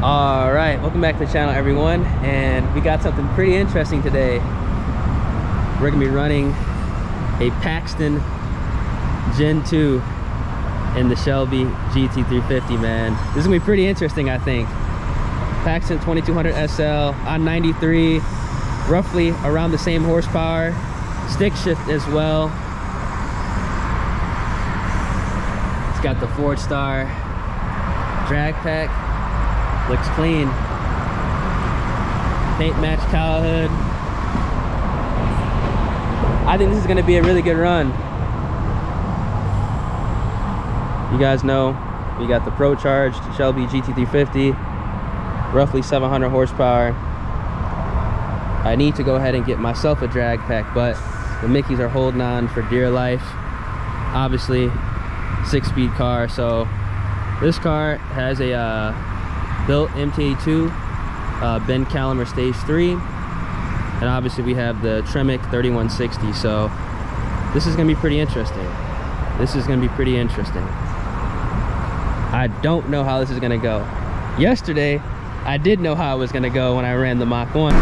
All right, welcome back to the channel, everyone, and we got something pretty interesting today. We're gonna be running a Paxton Gen 2 in the Shelby GT350, man. This is gonna be pretty interesting, I think. Paxton 2200 SL on 93, roughly around the same horsepower, stick shift as well. It's got the Ford Star drag pack. Looks clean. Paint match cowl hood. I think this is going to be a really good run. You guys know we got the Procharged Shelby GT350, roughly 700 horsepower. I need to go ahead and get myself a drag pack, but the Mickeys are holding on for dear life. Obviously, 6-speed car. So this car has a built MTA2 bend caliper stage 3, and obviously we have the Tremec 3160. So this is gonna be pretty interesting. I don't know how this is gonna go. Yesterday I did know how it was gonna go when I ran the Mach 1.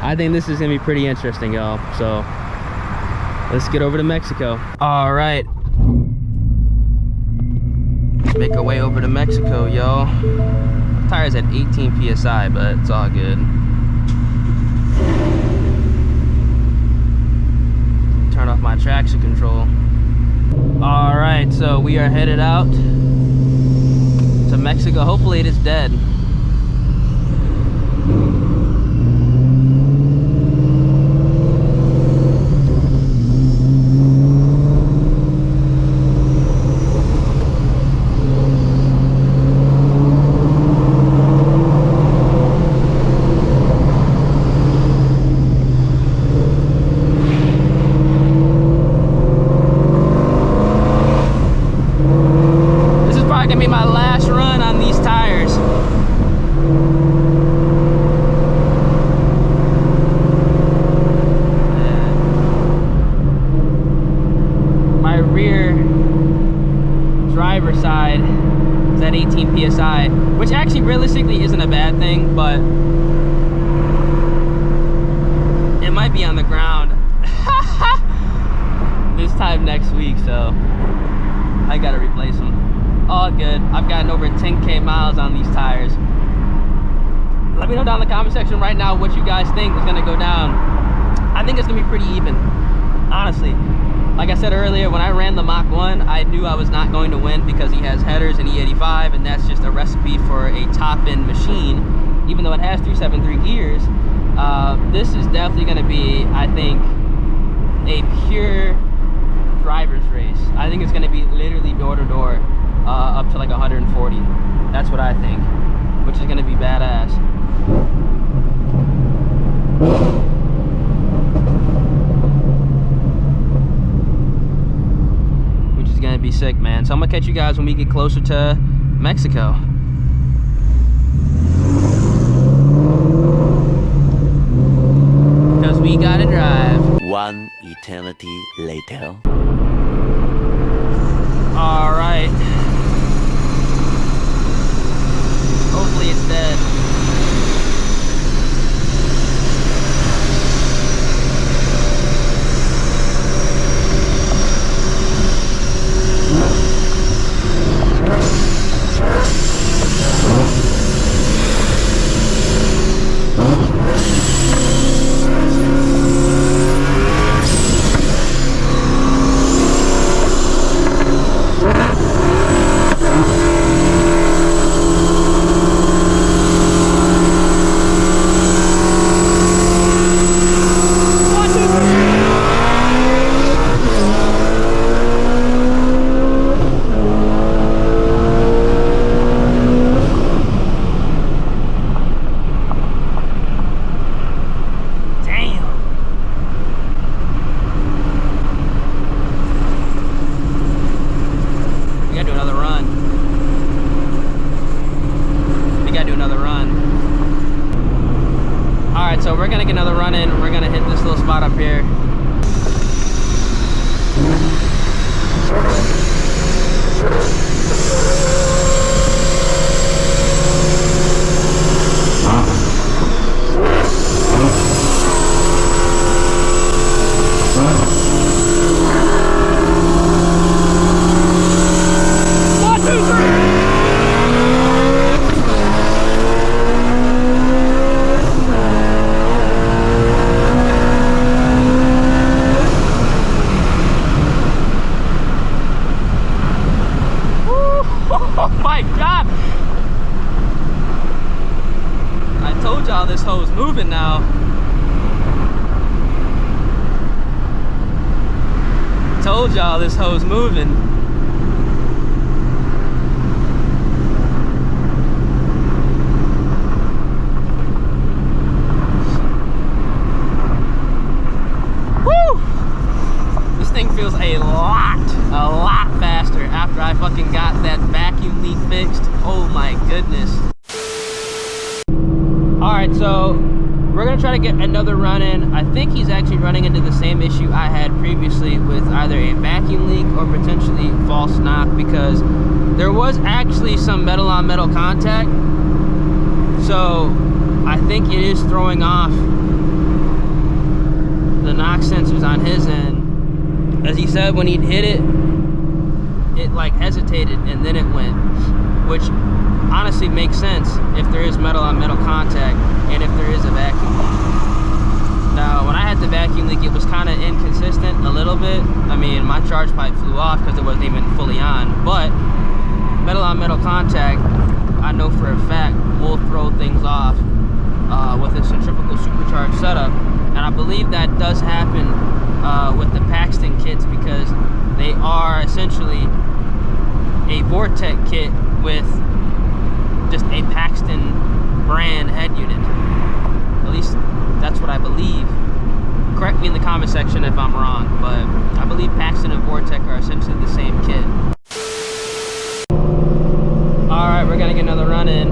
I think this is gonna be pretty interesting, y'all. So let's get over to Mexico. All right, let's make our way over to Mexico, y'all. Tires at 18 psi, but it's all good. Turn off my traction control. All right, so we are headed out to Mexico. Hopefully it is dead. Side is at 18 psi, which actually realistically isn't a bad thing, but it might be on the ground this time next week, so I gotta replace them. All good. I've gotten over 10K miles on these tires. Let me know down in the comment section right now what you guys think is gonna go down. I think it's gonna be pretty even, honestly. Like I said earlier, when I ran the Mach 1, I knew I was not going to win because he has headers and E85, and that's just a recipe for a top-end machine. Even though it has 373 gears, this is definitely going to be, I think, a pure driver's race. I think it's going to be literally door-to-door up to like 140. That's what I think, which is going to be badass. Gonna be sick, man. So I'm gonna catch you guys when we get closer to Mexico. Because we gotta drive. One eternity later. All right. Hopefully it's dead. another run. All right, so we're gonna get another run in. We're gonna hit this little spot up here. This hoe's moving now. Told y'all this hoe's moving. Woo! This thing feels a lot faster after I fucking got that vacuum leak fixed. Oh my goodness. Alright, so we're going to try to get another run in. I think he's actually running into the same issue I had previously with either a vacuum leak or potentially false knock, because there was actually some metal on metal contact. So I think it is throwing off the knock sensors on his end. As he said, when he'd hit it, it like hesitated and then it went, which honestly makes sense if there is metal on metal contact and if there is a vacuum leak. Now, when I had the vacuum leak, it was kind of inconsistent a little bit. I mean, my charge pipe flew off because it wasn't even fully on, but metal on metal contact, I know for a fact, will throw things off with a centrifugal supercharged setup. And I believe that does happen with the Paxton kits, because they are essentially a Vortec kit with just a Paxton brand head unit. At least that's what I believe. Correct me in the comment section if I'm wrong, but I believe Paxton and Vortec are essentially the same kit. Alright, we're gonna get another run in.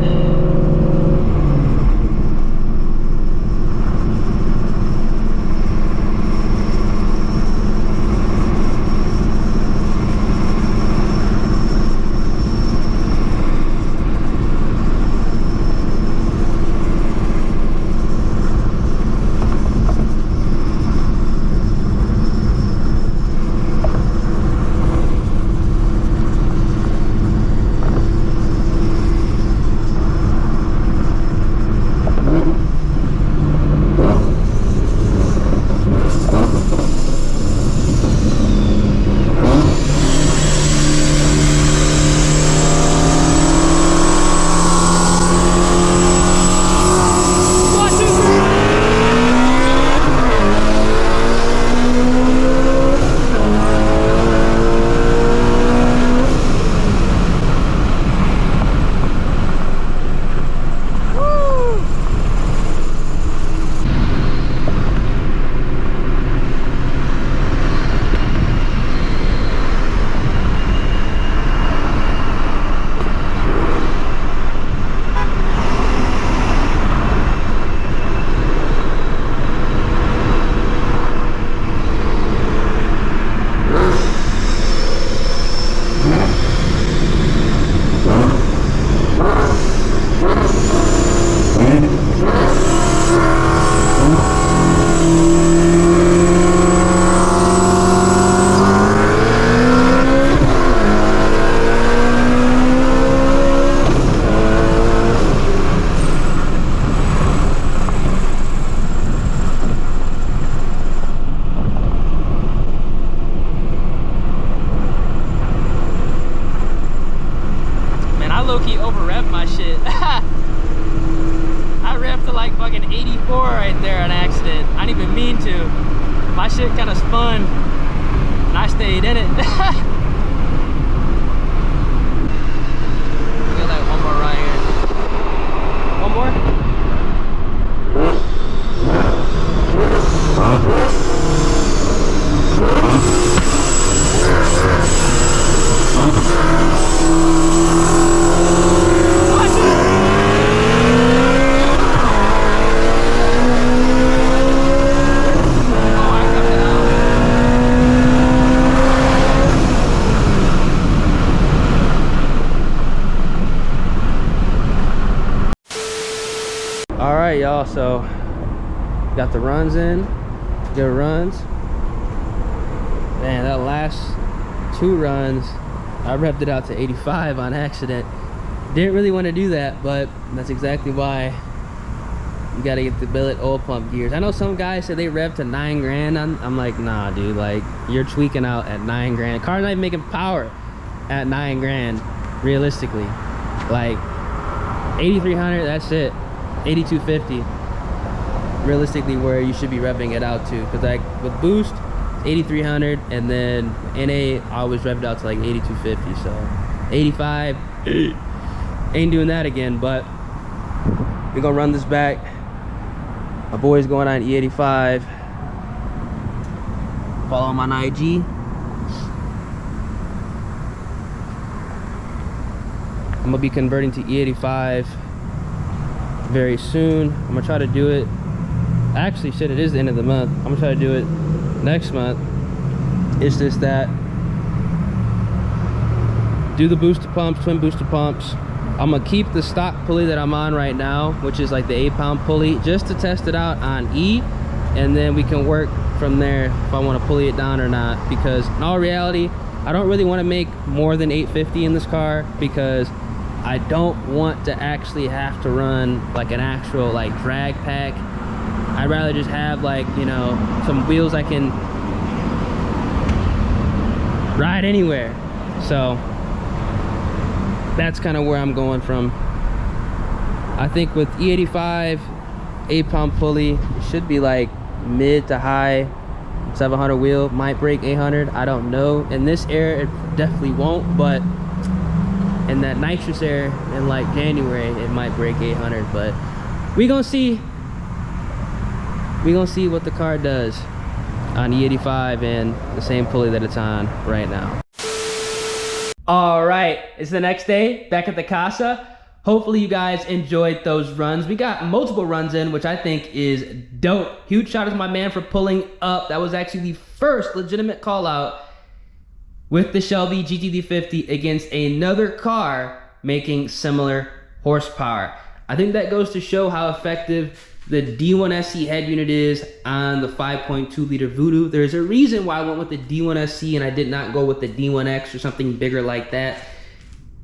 low-key over-revved my shit. I revved to like fucking 84 right there on accident. I didn't even mean to. My shit kind of spun and I stayed in it. We got like one more right here. One more? All right, y'all, so got the runs in, good runs. Man, that last 2 runs, I revved it out to 85 on accident. Didn't really want to do that, but that's exactly why you got to get the billet oil pump gears. I know some guys say they rev to 9 grand. I'm like, nah, dude, like, you're tweaking out at 9 grand. Car's not even making power at 9 grand, realistically. Like, 8,300, that's it. 8,250, realistically, where you should be revving it out to. Because, like, with boost, 8,300, and then NA, I always revved out to like 8,250. So 85, ain't doing that again. But we're gonna run this back. My boy's going on E85. Follow him on IG. I'm gonna be converting to E85 very soon. I'm gonna try to do it. Actually, shit, it is the end of the month. I'm gonna try to do it next month. It's just that do the booster pumps, twin booster pumps. I'm gonna keep the stock pulley that I'm on right now, which is like the 8-pound pulley, just to test it out on E, and then we can work from there if I want to pulley it down or not. Because in all reality, I don't really want to make more than 850 in this car, because I don't want to actually have to run like an actual like drag pack. I'd rather just have, like, you know, some wheels I can ride anywhere. So that's kind of where I'm going from. I think with E85 8-pound pulley, it should be like mid to high 700 wheel. Might break 800, I don't know. In this air, it definitely won't, but in that nitrous air in like January, it might break 800. But we gonna see. We're gonna see what the car does on E85 and the same pulley that it's on right now. All right, it's the next day back at the casa. Hopefully you guys enjoyed those runs. We got multiple runs in, which I think is dope. Huge shout out to my man for pulling up. That was actually the first legitimate call out with the Shelby GT350 against another car making similar horsepower. I think that goes to show how effective the D1SC head unit is on the 5.2 liter Voodoo. There's a reason why I went with the D1SC and I did not go with the D1X or something bigger like that.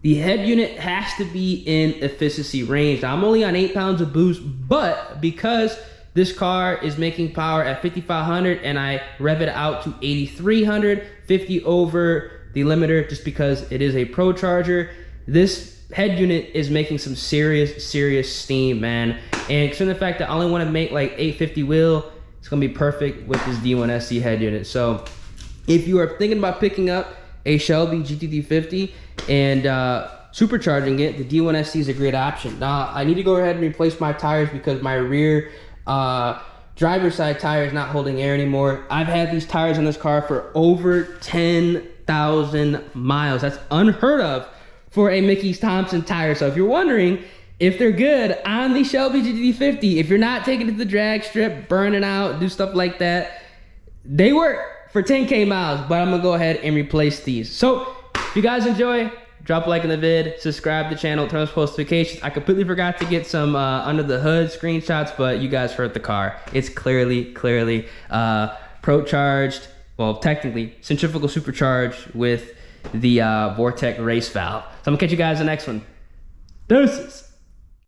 The head unit has to be in efficiency range. Now, I'm only on 8 pounds of boost, but because this car is making power at 5,500 and I rev it out to 8,300, 50 over the limiter just because it is a Procharger, this head unit is making some serious steam, man. And considering the fact that I only want to make like 850 wheel, it's gonna be perfect with this D1SC head unit. So if you are thinking about picking up a Shelby GT350 and supercharging it, the D1SC is a great option. Now I need to go ahead and replace my tires because my rear driver's side tire is not holding air anymore. I've had these tires on this car for over 10,000 miles. That's unheard of for a Mickey's Thompson tire. So if you're wondering if they're good on the Shelby GT350, if you're not taking it to the drag strip, burning out, do stuff like that, they work for 10K miles, but I'm gonna go ahead and replace these. So if you guys enjoy, drop a like in the vid, subscribe to the channel, turn on post notifications. I completely forgot to get some under the hood screenshots, but you guys heard the car. It's clearly Procharged, well, technically centrifugal supercharged with the Vortec race valve. So I'm gonna catch you guys in the next one. Deuces.